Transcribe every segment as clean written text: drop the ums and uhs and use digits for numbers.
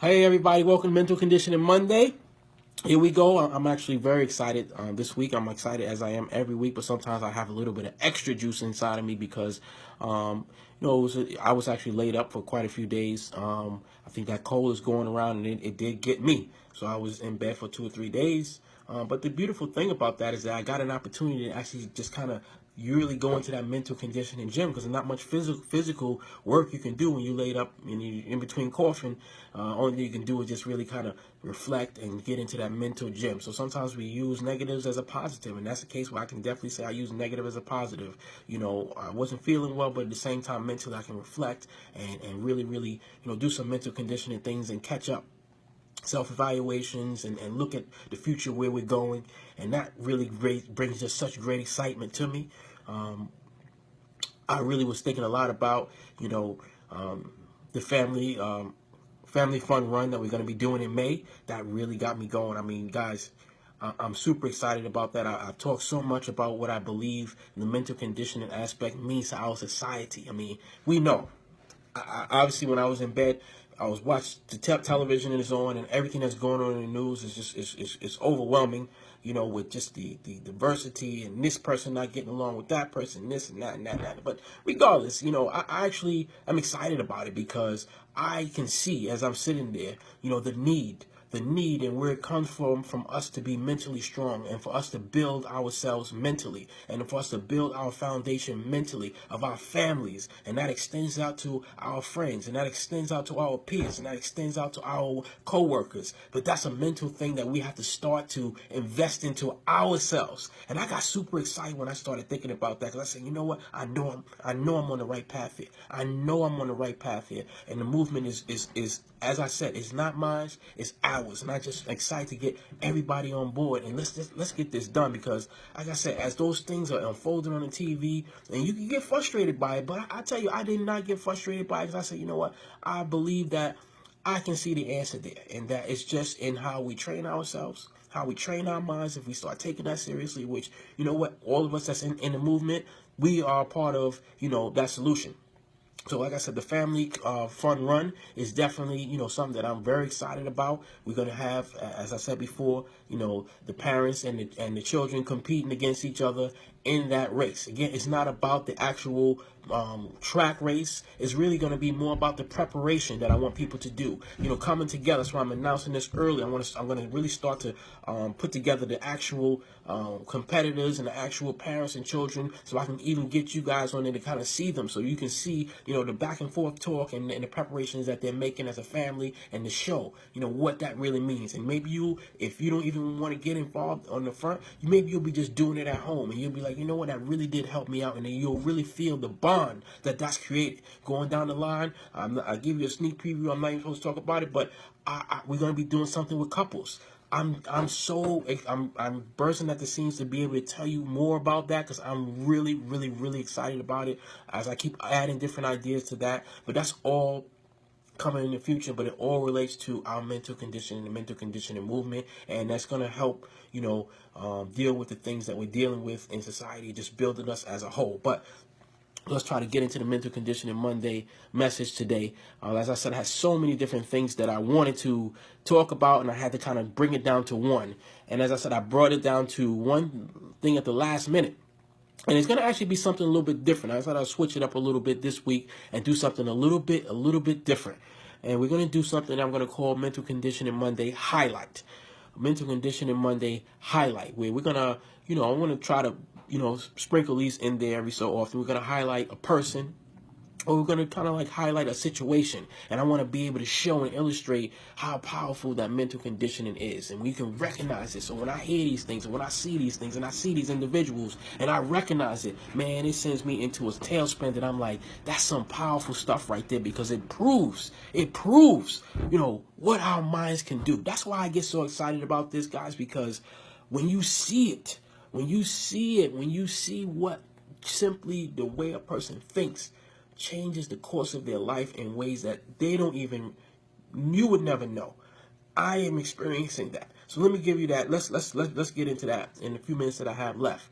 Hey everybody, welcome to Mental Conditioning Monday. Here we go. I'm actually very excited this week. I'm excited as I am every week, but sometimes I have a little bit of extra juice inside of me because, I was actually laid up for quite a few days. I think that cold is going around, and it did get me. So I was in bed for 2 or 3 days. But the beautiful thing about that is that I got an opportunity to actually just kind of you really go into that mental conditioning gym because there's not much physical work you can do when you laid up and you in between coughing. Only thing you can do is just really kind of reflect and get into that mental gym. So sometimes we use negatives as a positive, and that's the case where I can definitely say I use negative as a positive. I wasn't feeling well, but at the same time mentally I can reflect and really do some mental conditioning things and catch up self-evaluations and look at the future where we're going, and that really brings just such great excitement to me. I really was thinking a lot about the family fun run that we're going to be doing in May. That really got me going. I mean, guys, I'm super excited about that. I talk so much about what I believe the mental conditioning aspect means to our society. I mean, we know obviously when I was in bed, I was watching the television is on, and everything that's going on in the news is just it's overwhelming. With just the diversity and this person not getting along with that person, this and that and that and that. But regardless, I actually am excited about it because I can see as I'm sitting there, the need and where it comes from us to be mentally strong and for us to build ourselves mentally and for us to build our foundation mentally of our families, and that extends out to our friends, and that extends out to our peers, and that extends out to our co-workers. But that's a mental thing that we have to start to invest into ourselves. And I got super excited when I started thinking about that because I said, you know what, I know I'm on the right path here. I know I'm on the right path here, and the movement is as I said, it's not mine, it's ours. And I just excited to get everybody on board, and let's get this done because, like I said, as those things are unfolding on the TV, and you can get frustrated by it, but I tell you, I did not get frustrated by it because I said, you know what, I believe that I can see the answer there, and that it's just in how we train ourselves, how we train our minds. If we start taking that seriously, which, all of us that's in the movement, we are part of, that solution. So like I said, the family fun run is definitely, something that I'm very excited about. We're going to have, as I said before, the parents and the children competing against each other in that race. Again, it's not about the actual track race. It's really going to be more about the preparation that I want people to do. Coming together. So I'm announcing this early. I'm going to really start to put together the actual competitors and the actual parents and children, so I can even get you guys on there to kind of see them, so you can see, the back and forth talk and the preparations that they're making as a family and the show. What that really means. And maybe if you don't even want to get involved on the front, maybe you'll be just doing it at home, and you'll be like, you know what, that really did help me out, and then you'll really feel the bond that's created going down the line. I'll give you a sneak preview. I'm not even supposed to talk about it, but we're going to be doing something with couples. I'm bursting at the seams to be able to tell you more about that because I'm really excited about it as I keep adding different ideas to that. But that's all coming in the future, but it all relates to our mental conditioning, the mental conditioning movement, and that's going to help, deal with the things that we're dealing with in society, just building us as a whole. But let's try to get into the mental conditioning Monday message today. As I said, I had so many different things that I wanted to talk about, and I had to kind of bring it down to one. And as I said, I brought it down to one thing at the last minute. And it's going to actually be something a little bit different. I thought I'd switch it up a little bit this week and do something a little bit different. And we're going to do something I'm going to call Mental Conditioning Monday Highlight. Mental Conditioning Monday Highlight, where we're going to, I want to try to, sprinkle these in there every so often. We're going to highlight a person, or we're going to kind of like highlight a situation, and I want to be able to show and illustrate how powerful that mental conditioning is, and we can recognize it. So when I hear these things, and when I see these things, and I see these individuals, and I recognize it, man, it sends me into a tailspin that I'm like, that's some powerful stuff right there, because it proves, what our minds can do. That's why I get so excited about this, guys, because when you see it, when you see what simply the way a person thinks changes the course of their life in ways that you would never know. I am experiencing that. So let me give you that. Let's get into that in the few minutes that I have left.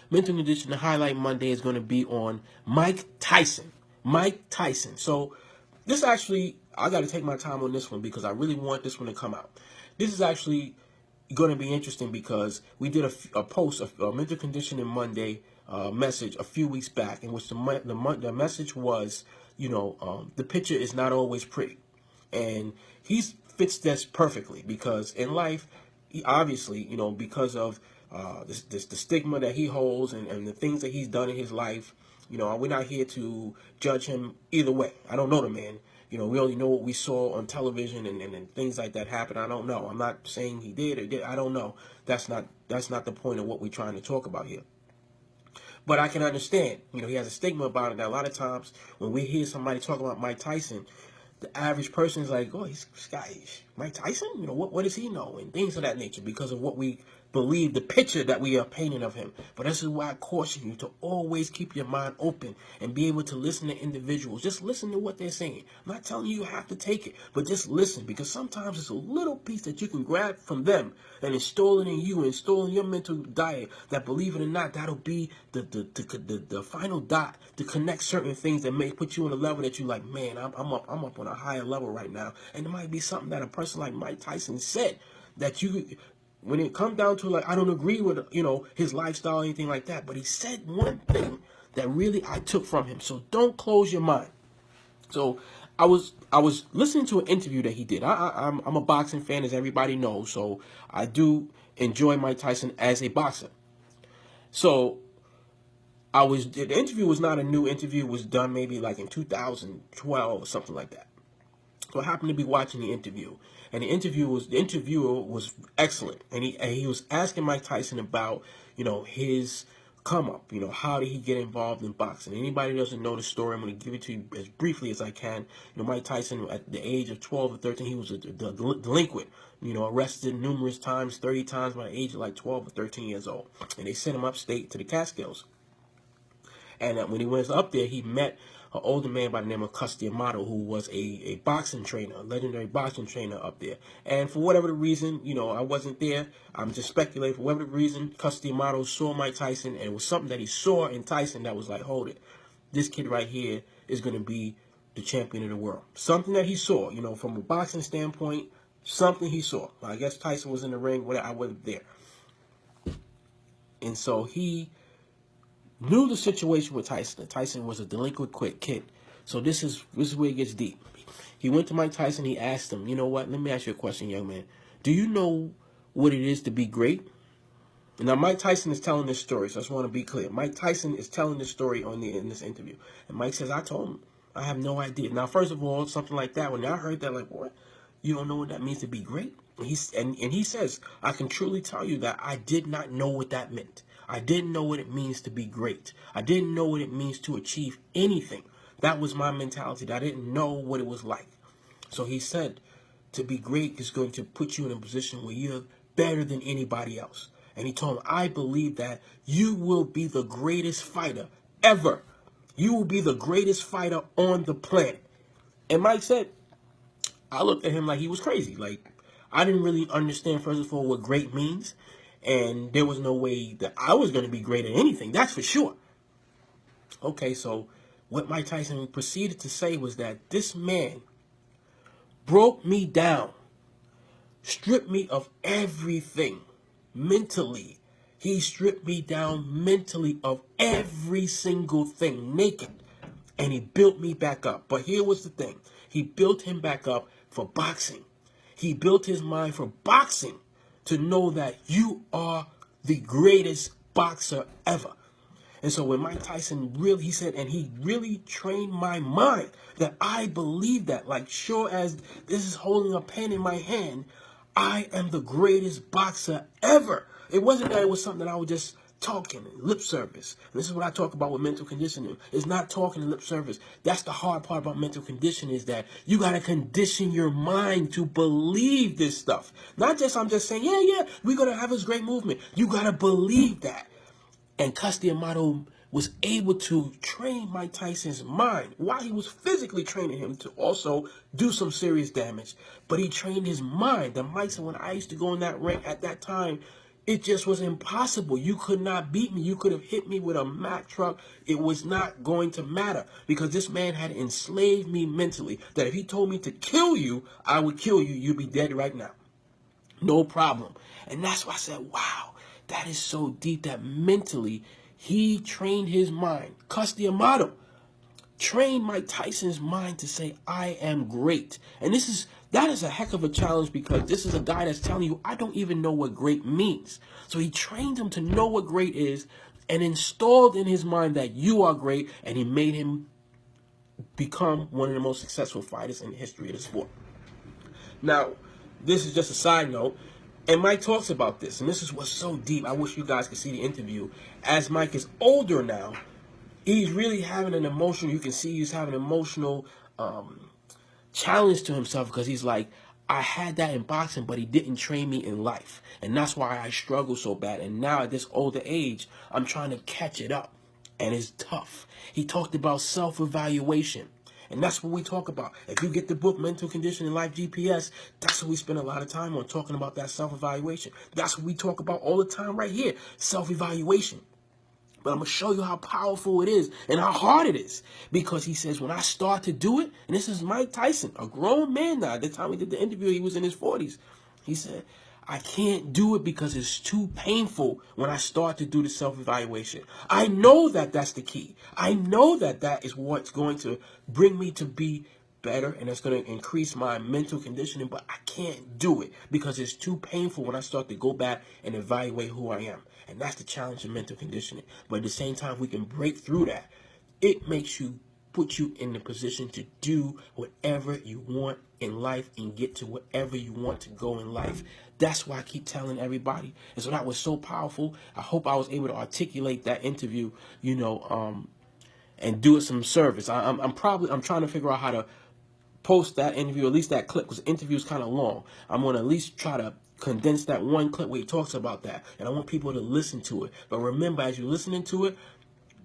Mental Conditioning Highlight Monday is going to be on Mike Tyson. Mike Tyson. So this actually, I got to take my time on this one because I really want this one to come out. This is actually going to be interesting because we did a post, a mental conditioning Monday message a few weeks back, in which the message was, the picture is not always pretty, and he fits this perfectly because in life, he obviously, because of the stigma that he holds and the things that he's done in his life, we're not here to judge him either way. I don't know the man. We only know what we saw on television and things like that happen. I don't know. I'm not saying he did or did. I don't know. That's not the point of what we're trying to talk about here. But I can understand. He has a stigma about it. That a lot of times when we hear somebody talk about Mike Tyson, the average person is like, oh, he's Mike Tyson? What does he know? And things of that nature because of what we believe, the picture that we are painting of him. But this is why I caution you to always keep your mind open and be able to listen to individuals. Just listen to what they're saying. I'm not telling you have to take it, but just listen, because sometimes it's a little piece that you can grab from them and install it in you, install in your mental diet, that, believe it or not, that'll be the final dot to connect certain things that may put you on a level that you're like, man, I'm up on a higher level right now. And it might be something that a person like Mike Tyson said that when it comes down to, like, I don't agree with, his lifestyle or anything like that, but he said one thing that really I took from him. So don't close your mind. So I was listening to an interview that he did. I'm a boxing fan, as everybody knows, so I do enjoy Mike Tyson as a boxer. So the interview was not a new interview. It was done maybe like in 2012 or something like that. So I happened to be watching the interview, and the interviewer was excellent, and he was asking Mike Tyson about his come up, how did he get involved in boxing? Anybody who doesn't know the story, I'm going to give it to you as briefly as I can. Mike Tyson, at the age of 12 or 13, he was a delinquent, arrested numerous times, 30 times by the age of like 12 or 13 years old, and they sent him upstate to the Catskills. And when he went up there, he met an older man by the name of Cus DAmato, who was a boxing trainer, a legendary boxing trainer up there. And for whatever the reason, I wasn't there. I'm just speculating. For whatever the reason, Cus DAmato saw Mike Tyson, and it was something that he saw in Tyson that was like, hold it, this kid right here is going to be the champion of the world. Something that he saw, from a boxing standpoint, something he saw. I guess Tyson was in the ring, I wasn't there. And so he knew the situation with Tyson. Tyson was a delinquent kid. So this is where it gets deep. He went to Mike Tyson. He asked him, you know what? Let me ask you a question, young man. Do you know what it is to be great? And now Mike Tyson is telling this story, so I just want to be clear. Mike Tyson is telling this story in this interview. And Mike says, I told him, I have no idea. Now, first of all, something like that, when I heard that, like, what? You don't know what that means to be great? And he says, I can truly tell you that I did not know what that meant. I didn't know what it means to be great. I didn't know what it means to achieve anything. That was my mentality. I didn't know what it was like. So he said, to be great is going to put you in a position where you're better than anybody else. And he told him, I believe that you will be the greatest fighter ever. You will be the greatest fighter on the planet. And Mike said, I looked at him like he was crazy. Like, I didn't really understand, first of all, what great means. And there was no way that I was going to be great at anything. That's for sure. Okay, so what Mike Tyson proceeded to say was that this man broke me down, stripped me of everything mentally. He stripped me down mentally of every single thing, naked. And he built me back up. But here was the thing. He built him back up for boxing. He built his mind for boxing, to know that you are the greatest boxer ever. And so when Mike Tyson he said, and he really trained my mind that I believe that, like, sure as this is holding a pen in my hand, I am the greatest boxer ever. It wasn't that it was something that I was just talking, lip service. And this is what I talk about with mental conditioning. It's not talking and lip service. That's the hard part about mental conditioning, is that you got to condition your mind to believe this stuff. Not just, I'm just saying, yeah, we're going to have this great movement. You got to believe that. And Cus DAmato was able to train Mike Tyson's mind while he was physically training him to also do some serious damage. But he trained his mind. The Mike said, when I used to go in that ring at that time, It just was impossible. You could not beat me. You could have hit me with a Mack truck. It was not going to matter because this man had enslaved me mentally. That if he told me to kill you, I would kill you. You'd be dead right now. No problem. And that's why I said, wow, that is so deep that mentally he trained his mind. Cus DAmato trained Mike Tyson's mind to say, I am great. And that is a heck of a challenge because this is a guy that's telling you, I don't even know what great means. So he trained him to know what great is and installed in his mind that you are great, and he made him become one of the most successful fighters in the history of the sport. Now, this is just a side note, and Mike talks about this, and this is what's so deep. I wish you guys could see the interview. As Mike is older now, he's really having an emotional, you can see he's having an emotional challenge to himself because he's like, I had that in boxing, but he didn't train me in life. And that's why I struggle so bad. And now at this older age, I'm trying to catch it up. And it's tough. He talked about self-evaluation. And that's what we talk about. If you get the book, Mental Conditioning Life GPS, that's what we spend a lot of time on, talking about that self-evaluation. That's what we talk about all the time right here, self-evaluation. But I'm going to show you how powerful it is and how hard it is. Because he says, when I start to do it, and this is Mike Tyson, a grown man now. At the time we did the interview, he was in his 40s. He said, I can't do it because it's too painful when I start to do the self-evaluation. I know that that's the key. I know that that is what's going to bring me to be better, and it's going to increase my mental conditioning, but I can't do it because it's too painful when I start to go back and evaluate who I am. And that's the challenge of mental conditioning. But at the same time, we can break through that. It makes you, put you in the position to do whatever you want in life and get to whatever you want to go in life. That's why I keep telling everybody. And so that was so powerful. I hope I was able to articulate that interview, and do it some service. I'm trying to figure out how to post that interview, at least that clip, because the interview is kind of long. I'm going to at least try to condense that one clip where he talks about that. And I want people to listen to it. But remember, as you're listening to it,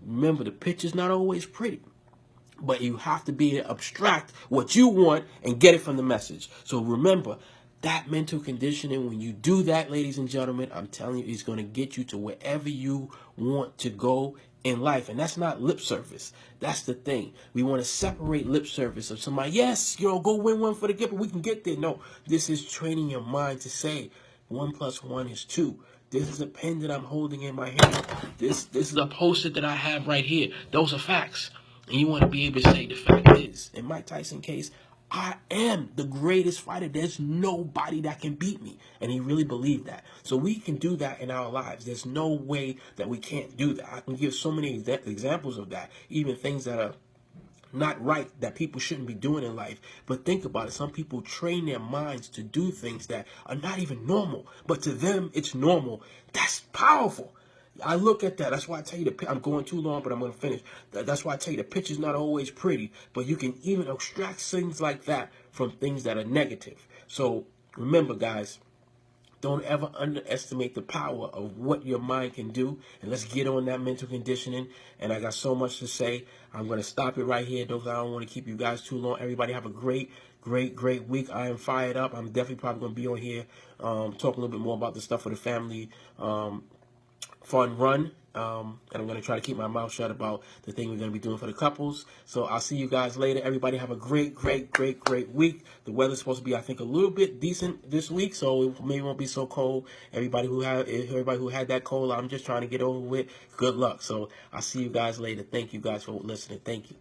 remember the picture's not always pretty. But you have to be able to abstract what you want and get it from the message. So remember, that mental conditioning, when you do that, ladies and gentlemen, I'm telling you, it's going to get you to wherever you want to go in life. And that's not lip service. That's the thing. We want to separate lip service of somebody, yes, go win one for the gift, but we can get there. No, this is training your mind to say 1 + 1 is 2. This is a pen that I'm holding in my hand. This is a Post-it that I have right here. Those are facts. And you want to be able to say the fact is, in Mike Tyson's case, I am the greatest fighter. There's nobody that can beat me. And he really believed that. So we can do that in our lives. There's no way that we can't do that. I can give so many examples of that, even things that are not right, that people shouldn't be doing in life. But think about it. Some people train their minds to do things that are not even normal. But to them, it's normal. That's powerful. I look at that. That's why I tell you, I'm going too long, but I'm going to finish. That's why I tell you the picture's not always pretty, but you can even extract things like that from things that are negative. So remember, guys, don't ever underestimate the power of what your mind can do. And let's get on that mental conditioning. And I got so much to say. I'm going to stop it right here. I don't want to keep you guys too long. Everybody have a great week. I am fired up. I'm definitely probably going to be on here talk a little bit more about the stuff for the family fun run. And I'm going to try to keep my mouth shut about the thing we're going to be doing for the couples. So I'll see you guys later. Everybody have a great week. The weather's supposed to be, I think, a little bit decent this week, so it maybe won't be so cold. Everybody who had that cold, I'm just trying to get over with. Good luck. So I'll see you guys later. Thank you guys for listening. Thank you.